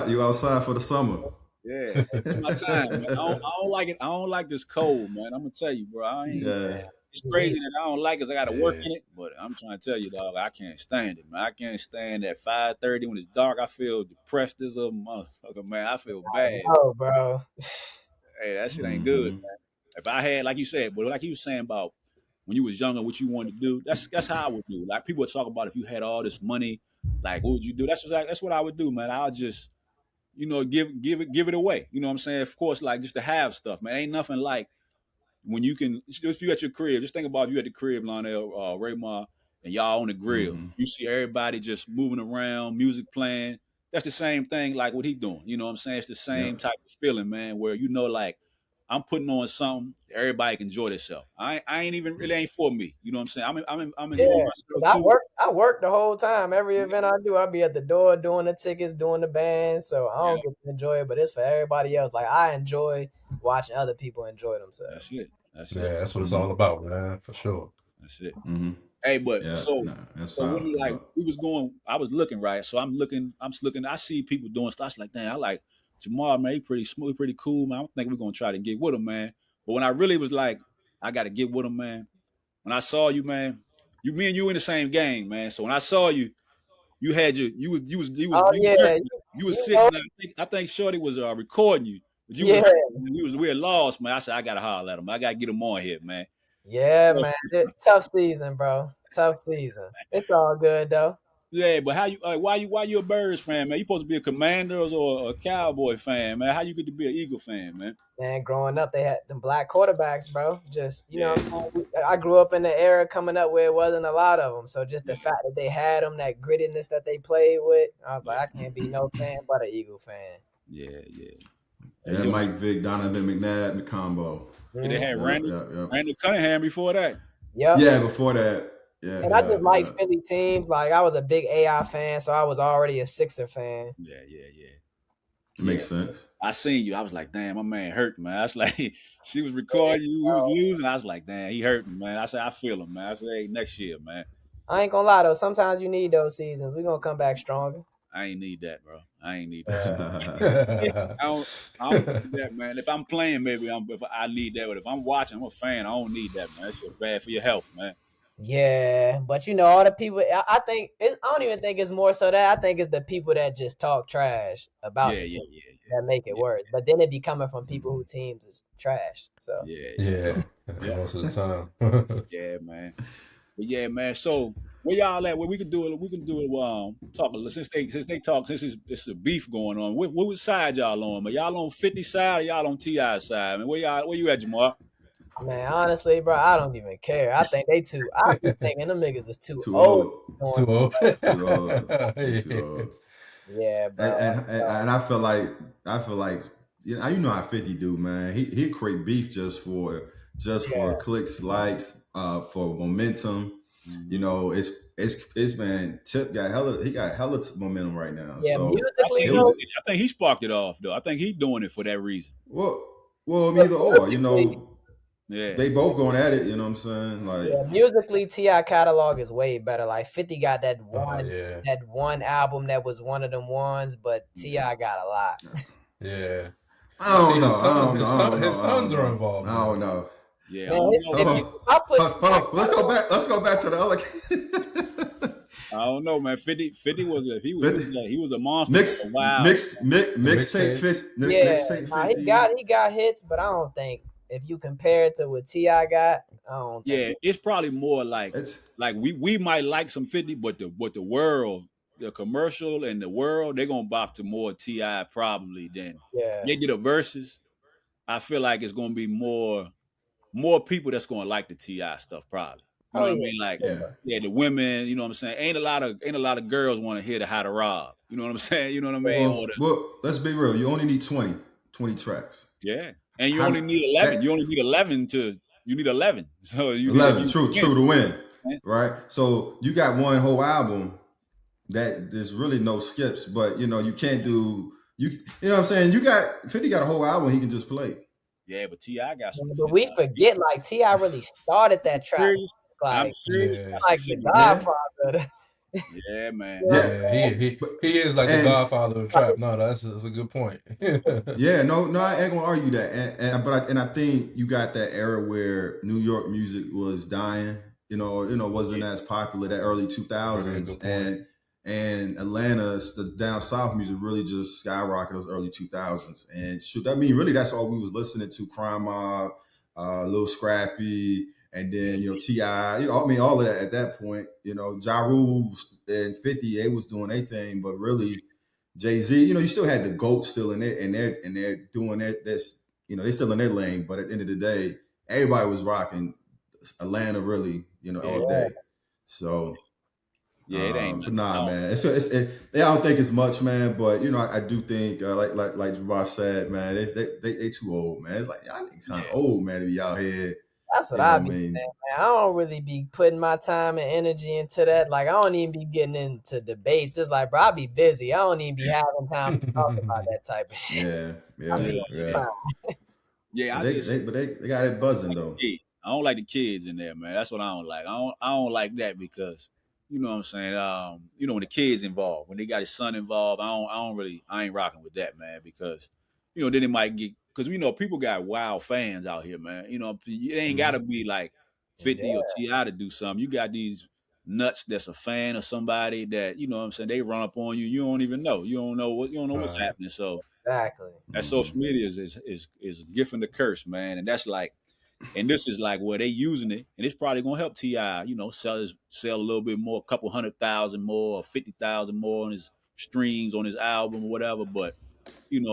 you outside for the summer. Yeah, it's my time, man. I don't like it. I don't like this cold, man. I'm gonna tell you, bro. It's crazy that I don't like it. I got to work in it, but I'm trying to tell you, dog, I can't stand it, man. I can't stand at 5:30 when it's dark. I feel depressed as a motherfucker, man. I feel bad. Oh, bro. Hey, that shit ain't good, man. If I had, like you said, but like you was saying about when you was younger, what you wanted to do, that's how I would do. Like people would talk about if you had all this money, like what would you do? That's what I would do, man. I'll just, you know, give it away. You know what I'm saying? Of course, like just to have stuff, man. Ain't nothing like when you can, if you at your crib, just think about if you at the crib, Lionel, Raymar, and y'all on the grill. You see everybody just moving around, music playing. That's the same thing like what he doing. You know what I'm saying? It's the same type of feeling, man, where you know, like, I'm putting on something everybody can enjoy themselves. I ain't even really ain't for me. You know what I'm saying? I'm enjoying myself too. I work the whole time. Every event I do, I'll be at the door doing the tickets, doing the band. So I don't get to enjoy it, but it's for everybody else. Like I enjoy watching other people enjoy themselves. That's it. That's what it's all about, man. For sure. That's it. Hey, but so when we was going, I was looking right. So I'm looking. I see people doing stuff. I was like, damn, I like Jamar, man, he pretty smooth, pretty cool, man. I think we're gonna try to get with him, man. But when I really was like, I gotta get with him, man. When I saw you, man, me and you in the same game, man. So when I saw you, you was sitting. I think Shorty was recording you. But we had lost, man. I said I gotta holler at him. I gotta get him on here, man. Yeah, man. Tough season, bro. Tough season. It's all good though. Yeah, but how you why you a Birds fan, man? You supposed to be a Commanders or a Cowboy fan, man. How you get to be an Eagle fan, man? Man, growing up, they had them black quarterbacks, bro. Just Yeah, I grew up in the era coming up where it wasn't a lot of them. So just the yeah, fact that they had them, that grittiness that they played with, I was like, yeah, I can't be no fan but an Eagle fan. yeah, yeah. Yeah, You know, Mike Vick, Donovan McNabb, the combo. they had Yep, yep, yep. Randall Cunningham before that. Yep. Yeah, before that. Yeah, And I yeah, just like yeah. Philly teams. Like I was a big AI fan, so I was already a Sixer fan. Yeah, yeah, yeah. It makes sense. I seen you. I was like, damn, my man hurt, man. I was like, she was recording you. We was losing. I was like, damn, he hurting, man. I said, I feel him, man. I said, hey, next year, man. I ain't gonna lie though. Sometimes you need those seasons. We're gonna come back stronger. I ain't need that, bro. I ain't need that. I don't need that, man. If I'm playing, maybe if I need that. But if I'm watching, I'm a fan. I don't need that, man. That's just bad for your health, man. Yeah, but you know, all the people. I think I don't even think it's more so that I think it's the people that just talk trash about Yeah, the yeah, team yeah, that make it worse. But then it be coming from people who teams is trash. So yeah, Yeah, Yeah. most of the time. yeah, man. But yeah, man. So where y'all at? Where we can do it? We can do it. Talk since they talk. Since it's a beef going on. What side y'all on? But y'all on 50 side or y'all on Ti side? I mean, where you at, Jamar? man, honestly, bro, I don't even care. I think they too. I be thinking them niggas is too Too old. old. Too old. Too old. Too old. Yeah, bro. And I feel like you know how 50 do, man. He create beef just for clicks, likes, for momentum. Mm-hmm. You know, it's man. Tip got hella momentum right now. Yeah, So musically, I think he sparked it off though. I think he's doing it for that reason. well, neither or. You know, Yeah, they both going at it. You know what I'm saying? Like, yeah, musically, Ti catalog is way better. Like 50 got that yeah. one album that was one of them ones, but Ti got a lot. Yeah. I don't know. His sons are involved. I don't know. yeah. Man, Hold on. Let's go back to the other. I don't know, man. 50 was a monster. Mixtape 50. Yeah, he got hits, but I don't think if you compare it to what Ti got, I don't think. Yeah, it's probably more like we might like some 50, but the world, the commercial and the world, they're gonna bop to more Ti probably than they did a versus. I feel like it's gonna be more people that's gonna like the Ti stuff probably. You know what I mean? Like, the women, you know what I'm saying? Ain't a lot of girls want to hear the How to Rob. You know what I'm saying? You know what I mean? Well, let's be real. You only need 20 tracks. Yeah. And you only need 11. You only need 11 you need 11. So you 11, true to win. Right? So you got one whole album that there's really no skips, but you know, you can't do you know what I'm saying? 50 got a whole album he can just play. Yeah, but Ti got some. But we forget like Ti really started that track. I'm serious. Like the Godfather. Yeah, man. Yeah, he is like the Godfather of trap. No, that's a good point. Yeah, no, I ain't gonna argue that. But I think you got that era where New York music was dying. You know, wasn't as popular that early 2000s, and Atlanta's the down south music really just skyrocketed those early 2000s. And really that's all we was listening to: Crime Mob, Lil Scrappy. And then, you know, T.I., all of that at that point, you know, Ja Rule and 50, they was doing their thing, but really Jay-Z, you know, you still had the GOAT still in there, and they're doing this, you know, they still in their lane, but at the end of the day, everybody was rocking Atlanta really, you know, all day. So yeah, it ain't. But nah, man, I don't think it's much, man. But you know, I do think, like Jamar said, man, they too old, man. It's like y'all kind of old, man, to be out here. That's what I be saying, man. I don't really be putting my time and energy into that. Like, I don't even be getting into debates. It's like, bro, I be busy. I don't even be having time to talk about that type of shit. Yeah. But they got it buzzing though. I don't like the kids in there, man. That's what I don't like. I don't like that because you know what I'm saying. You know, when the kids involved, when they got his son involved, I ain't rocking with that, man, because you know then it might get. Because we know people got wild fans out here, man. You know, it ain't got to be like 50 or T.I. to do something. You got these nuts that's a fan of somebody that, you know what I'm saying, they run up on you. You don't even know. You don't know what's happening. So exactly. that social media is a gift and a curse, man. And that's like, And this is like where they using it, and it's probably gonna help Ti, sell a little bit more, a couple 100,000 more, or 50,000 more on his streams on his album or whatever. But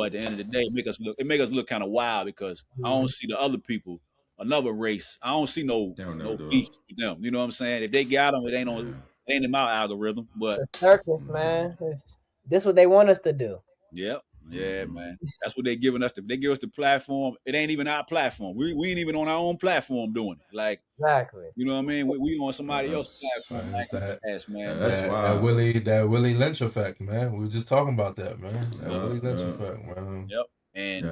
at the end of the day, it make us look kind of wild because I don't see the other people, another race. I don't see no They don't never do beef it. with them. You know what I'm saying? If they got them, Yeah. it ain't in my algorithm. It's But a circus, man. This what they want us to do. yeah, man. That's what they giving us. They give us the platform. It ain't even our platform. We ain't even on our own platform doing it. Like, Exactly. you know what I mean? We on somebody else's That's platform. It's that Man. that's that wild. Willie Lynch effect, man. We were just talking about that, man. That Willie Lynch effect, man. Yep. And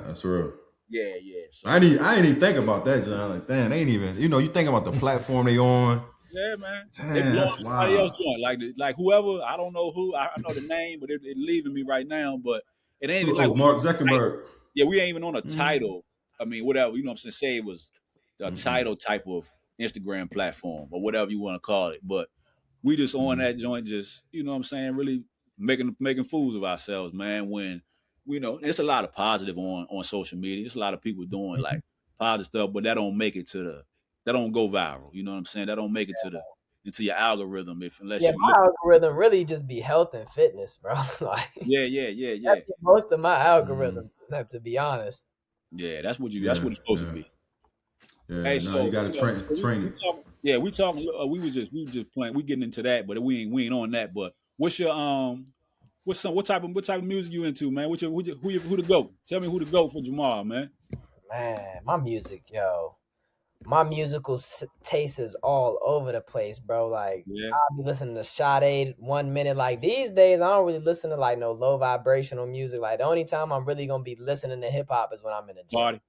That's real. yeah. So, I didn't even think about that, John. Like, damn, they ain't even. You think about the platform they on. yeah, man. Damn, They blowing that's somebody else wild. joint. Like whoever, I don't know who. I know the name, but it leaving me right now. But it ain't even like Oh, Mark Zuckerberg. yeah, we ain't even on a title. I mean, whatever, you know what I'm saying? Say it was a title type of Instagram platform or whatever you want to call it. But we just on that joint, just, you know what I'm saying, really making fools of ourselves, man. When it's a lot of positive on social media. There's a lot of people doing like positive stuff, but that don't make it that don't go viral. You know what I'm saying? That don't make it into your algorithm unless you my look. algorithm really just be health and fitness, bro. Like Yeah. that's most of my algorithm, to be honest. Yeah, that's what Yeah, it's supposed to be. yeah. Hey, No, you so got to train we it. talking. Yeah, we talking. We was just playing. We getting into that, but we ain't on that. But what's your what type of music you into, man? Who the goat? Tell me who the goat for Jamar, man. Man, my musical taste is all over the place, bro. Like Yeah, I'll be listening to Sade 1 minute. Like these days, I don't really listen to like no low vibrational music. Like the only time I'm really gonna be listening to hip hop is when I'm in the gym. party.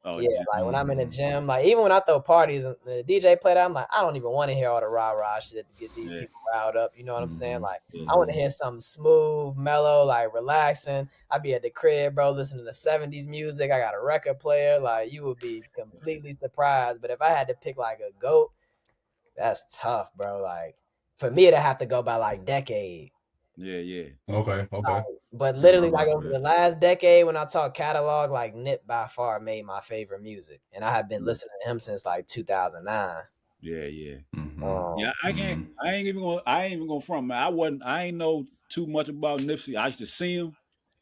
Oh, Yeah, like when I'm in the gym, like even when I throw parties and the DJ play that, I'm like, I don't even want to hear all the rah shit to get these yeah, people riled up. You know what I'm saying? Like yeah, I want to hear something smooth, mellow, like relaxing. I be at the crib, bro, listening to 70s music. I got a record player. Like you would be completely surprised. But if I had to pick like a goat, that's tough, bro. Like for me to have to go by like decade. yeah. Okay. But literally, I like rock over with the it. last decade, when I talk catalog, like Nip by far made my favorite music, and I have been listening to him since like 2009. Yeah. Um, Yeah, I ain't even gonna front, man. I ain't know too much about Nipsey. I used to see him,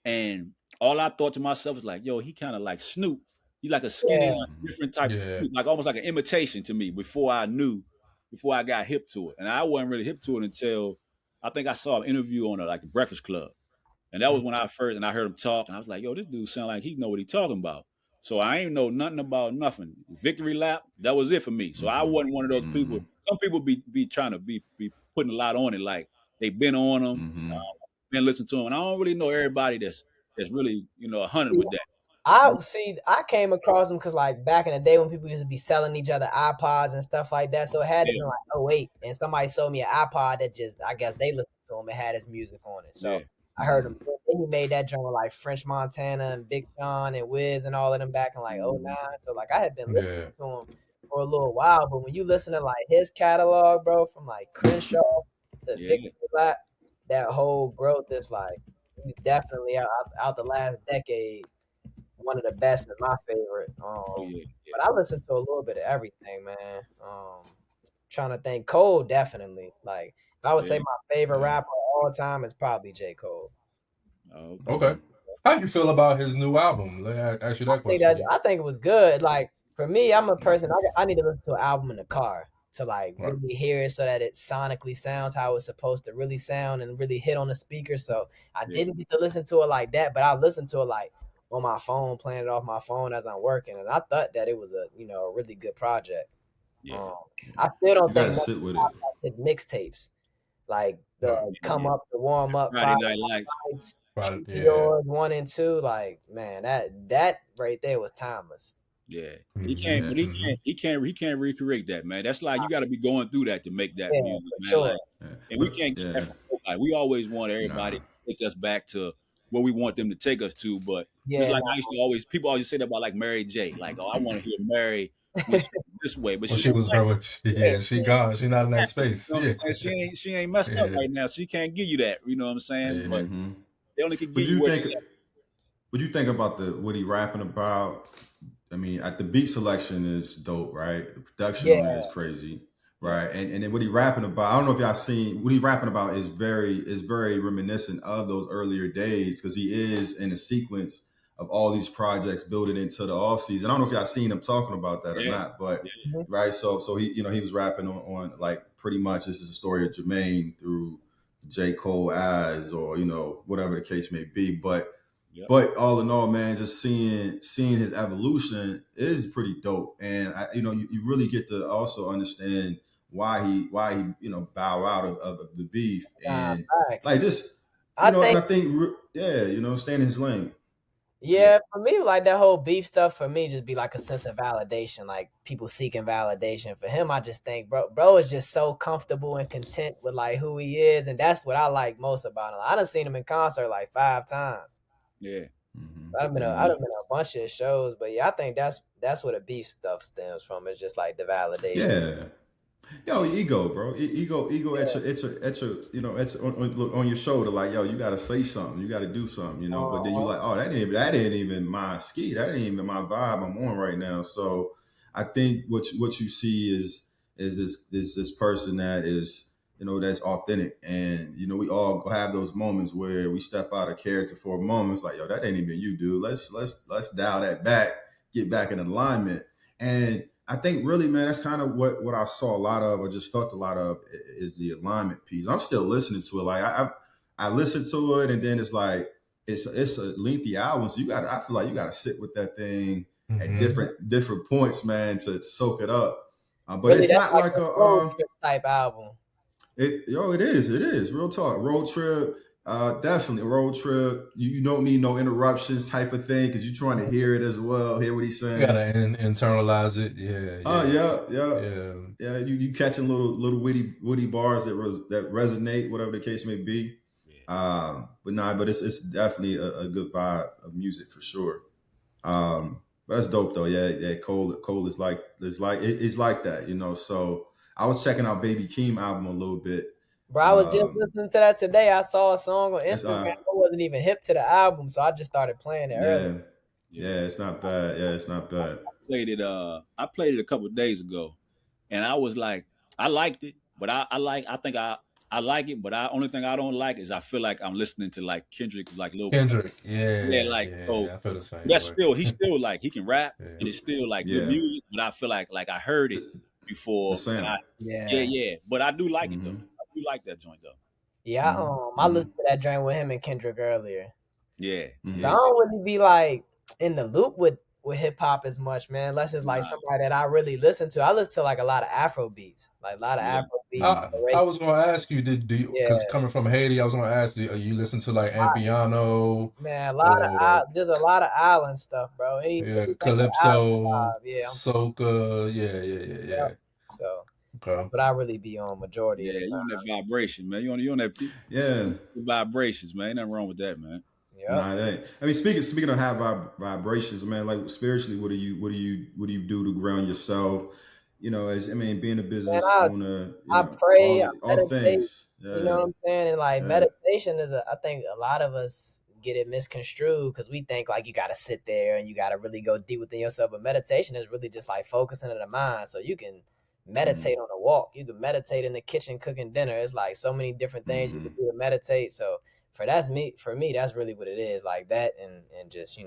and all I thought to myself was like, yo, he kind of like Snoop. He's like a skinny, yeah, like different type of Yeah. Snoop, like almost like an imitation to me before I got hip to it. And I wasn't really hip to it until I think I saw an interview on like the Breakfast Club. And that was when I heard him talk, and I was like, yo, this dude sound like he know what he talking about. So I ain't know nothing about nothing. Victory lap, that was it for me. So I wasn't one of those people. Some people be trying to be putting a lot on it, like they been on them, been listening to them. And I don't really know everybody that's really, 100 with that. I came across him because like back in the day when people used to be selling each other iPods and stuff like that, so it had to be Yeah, like '08, and somebody sold me an iPod that just I guess they listened to him and had his music on it. So yeah, I heard him. Then he made that joint with like French Montana and Big Sean and Wiz and all of them back in like '09. So like I had been listening Yeah. to him for a little while, but when you listen to like his catalog, bro, from like Crenshaw to yeah, Victory Lap, that whole growth is like he's definitely out the last decade one of the best and my favorite. oh yeah, But I listen to a little bit of everything, man. Trying to think, Cole definitely. Like I would say yeah. my favorite Yeah. rapper of all time is probably J. Cole. Oh, Okay. How you feel about his new album? Let me ask you that question. I think it was good. Like for me, I'm a person I need to listen to an album in the car to like Right. really hear it so that it sonically sounds how it's supposed to really sound and really hit on the speaker. So I Yeah. didn't get to listen to it like that, but I listened to it like on my phone, playing it off my phone as I'm working, and I thought that it was a a really good project. Yeah. I still don't You gotta think sit with it. his mixtapes, like the Right. come up, the warm up, Friday Night Lights. Lights, Right. Yeah. Yours 1 and 2, like man, that right there was timeless. Yeah. He can't, but Mhm. he can't recreate that, man. That's like you got to be going through that to make that Yeah, music, for man. sure. Like, Yeah. and we can't get that from nobody. We always want everybody to take us back to where we want them to take us to. But just Yeah, like I used to people always say that about like Mary J. Like, oh, I want to hear Mary when she this way, but Well, she she don't was like her. Yeah, she gone. She not in that that. You space. know what Yeah. I'm saying? She ain't messed up Yeah. right now. She can't give you that. You know what I'm saying? But they only can Would give you you what think? they got. Would you think about what he rapping about? I mean, at the beat selection is dope, right? The production Yeah, on it is crazy, Yep. right? And then what he rapping about, I don't know if y'all seen what he rapping about is very reminiscent of those earlier days because he is in a sequence of all these projects building into the off season. I don't know if y'all seen him talking about that or Yeah. not, but Yeah. mhm, right. So he he was rapping on like pretty much this is the story of Jermaine through J. Cole eyes or whatever the case may be, Yep. but all in all, man, just seeing his evolution is pretty dope, and you really get to also understand why he bow out of the beef nah, and facts. like just I and think, I think yeah, stay in his lane. Yeah. yeah, for me, like that whole beef stuff for me just be like a sense of validation, like people seeking validation. For him, I just think bro is just so comfortable and content with like who he is, and that's what I like most about him. I done seen him in concert like 5 times. Yeah. Hmm. I've Hmm. been to a bunch of shows, but yeah, I think that's where the beef stuff stems from. It's just like the validation. Yeah. Yo, ego, bro. Ego Yeah. at your at on your shoulder, like, yo, you gotta say something, you gotta do something, But then you Uh-huh. like, oh, that ain't even my ski, that ain't even my vibe I'm on right now. So I think what you see is this person that is that's authentic, and we all have those moments where we step out of character for a moment. It's like, yo, that ain't even you, dude. Let's dial that back, get back in alignment, and I think really, man, that's kind of what I saw a lot of, or just felt a lot of, is the alignment piece. I'm still listening to it. Like I listen to it, and then it's like it's a lengthy album, so I feel like you got to sit with that thing at Hmm. different points, man, to soak it up. But Really, it's that's not like like a a road trip type album. it is real talk, road trip. Definitely a road trip. You don't need no interruptions type of thing because you're trying to hear it as well, hear what he's You saying. gotta internalize it. Yeah, Oh yeah, yeah, yeah, yeah. yeah. You catching little witty bars that resonate, whatever the case may be. Yeah. But it's definitely a good vibe of music for sure. But that's dope though. Yeah, yeah. Cole it's like that, So I was checking out Baby Keem album a little bit. Bro, I was just Um, listening to that today. I saw a song on it's Instagram. I wasn't even hip to the album, so I just started playing it early. yeah, Yeah. yeah. It's not bad. Yeah, it's not bad. I played it a couple of days ago, and I was like, I liked it, but I think I like it, but I only thing I don't like is I feel like I'm listening to like Kendrick, like little, Kendrick. yeah, Yeah, like so. yeah. I feel the same That's way. still he's still like he can rap Yeah. and it's still like good Yeah, music, but I feel like I heard it the before, and sound. yeah, Yeah. yeah, but I do like it though. Mm-hmm. I do like that joint though. Yeah, Mm-hmm. I Mm-hmm. listened to that joint with him and Kendrick earlier. Yeah, I Mm-hmm. yeah, don't really be like in the loop with hip hop as much, man. Unless it's like nah, somebody that I really listen to. I listen to like a lot of Afro beats, like a lot of yeah, Afro beats. Mm-hmm. I was gonna ask you, do you, Yeah, because coming from Haiti, I was gonna ask you, you listen to like Ampiano man, or just a lot of island stuff, bro. yeah, Anything with island Calypso, vibe, yeah, Soca, yeah, yeah, yeah, yeah. yeah. So that's Okay. what I really be on majority of yeah. the You on time. that vibration, man. You on that Yeah. vibrations, man. Ain't nothing wrong with that, man. Yep. Nah, it ain't. I mean, speaking of high vibrations, man. Like spiritually, what do you do to ground yourself? As I mean, being a Man, business owner, I pray, I all the meditate. things. You know Yeah, what I'm saying? And like yeah. meditation is I think a lot of us get it misconstrued because we think like you got to sit there and you got to really go deep within yourself. But meditation is really just like focusing on the mind. So you can Mm-hmm. meditate on a walk. You can meditate in the kitchen cooking dinner. It's like so many different things you Mm-hmm. can do to meditate. So for me, that's really what it is. Like that and just,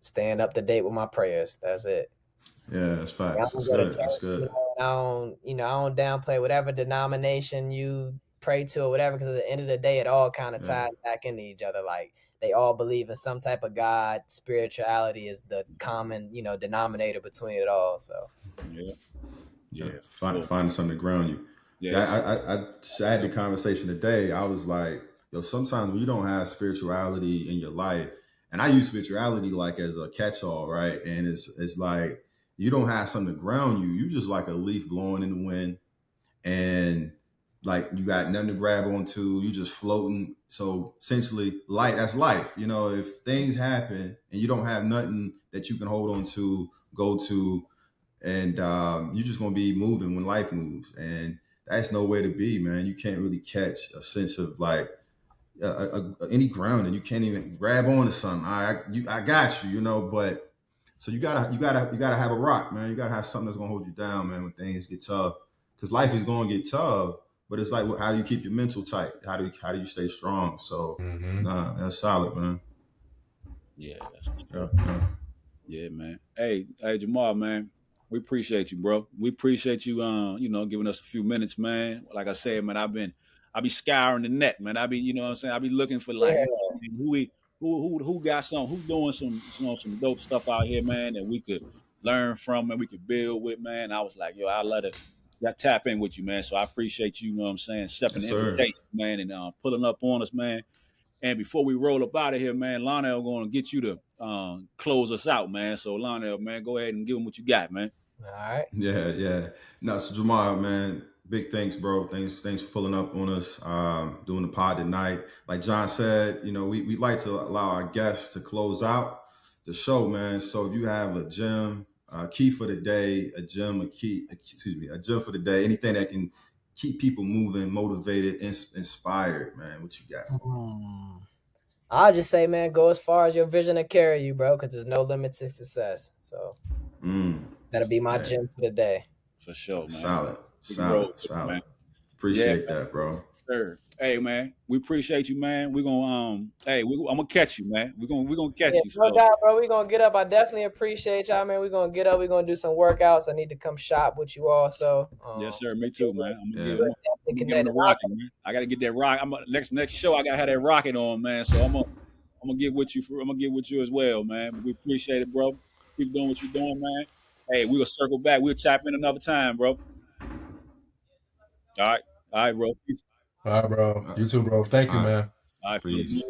staying up to date with my prayers. That's it. Yeah, that's I facts. don't That's go to good. That's church, good. and I don't downplay whatever denomination you pray to or whatever, because at the end of the day, it all kind of Yeah. ties back into each other. Like they all believe in some type of God. Spirituality is the common, denominator between it all. So Yeah, Yeah, yeah, for sure. finding something to ground you. Yeah, Yeah, it's I had the conversation today. I was like, sometimes when you don't have spirituality in your life, and I use spirituality like as a catch-all, right? And it's like you don't have something to ground you. You just like a leaf blowing in the wind, and like you got nothing to grab onto. You just floating. So essentially, that's life. If things happen and you don't have nothing that you can hold on to, go to, and you're just gonna be moving when life moves, and that's nowhere to be, man. You can't really catch a sense of like any ground, and you can't even grab onto something. I got you, but So you gotta have a rock, man. You gotta have something that's gonna hold you down, man, when things get tough. Because life is gonna get tough, but it's like, how do you keep your mental tight? How do you stay strong? So, nah, that's solid, man. Yeah, that's for sure. Yeah. Yeah, man. Hey, Jamar, man. We appreciate you, bro. We appreciate you, giving us a few minutes, man. Like I said, man, I be scouring the net, man. I be, you know what I'm saying? I be looking for like, Yeah. hey, who got who's doing some dope stuff out here, man, that we could learn from and we could build with, man. I was like, yo, I let it tap in with you, man. So I appreciate you, you know what I'm saying, accepting Yes, the sir. invitation, man, and pulling up on us, man. And before we roll up out of here, man, Lionel going to get you to close us out, man. So Lionel, man, go ahead and give him what you got, man. All right. Yeah. No, so Jamar, man, big thanks, bro. Thanks for pulling up on us, doing the pod tonight. Like John said, we like to allow our guests to close out the show, man. So if you have a gem, key for the day, a gem for the day, anything that can keep people moving, motivated, inspired, man. What you got? I'll just say, man, go as far as your vision to carry you, bro, because there's no limit to success. So that'll be my gem for the day. For sure, man. Solid. Man. Appreciate that, bro. Sure. Hey, man, we appreciate you, man. We're gonna I'm gonna catch you, man. We're gonna catch you. No doubt, bro. We're gonna get up. I definitely appreciate y'all, man. We're gonna get up. We're gonna do some workouts. I need to come shop with you all. So yes, sir. Me too, man. I'm gonna get the rocking, man. I gotta get that rock. Next show. I gotta have that rocket on, man. So I'm gonna get with you. I'm gonna get with you as well, man. But we appreciate it, bro. Keep doing what you're doing, man. Hey, we'll circle back. We'll chop in another time, bro. All right, bro. Peace. All right, bro. You too, bro. Thank you, man. Peace.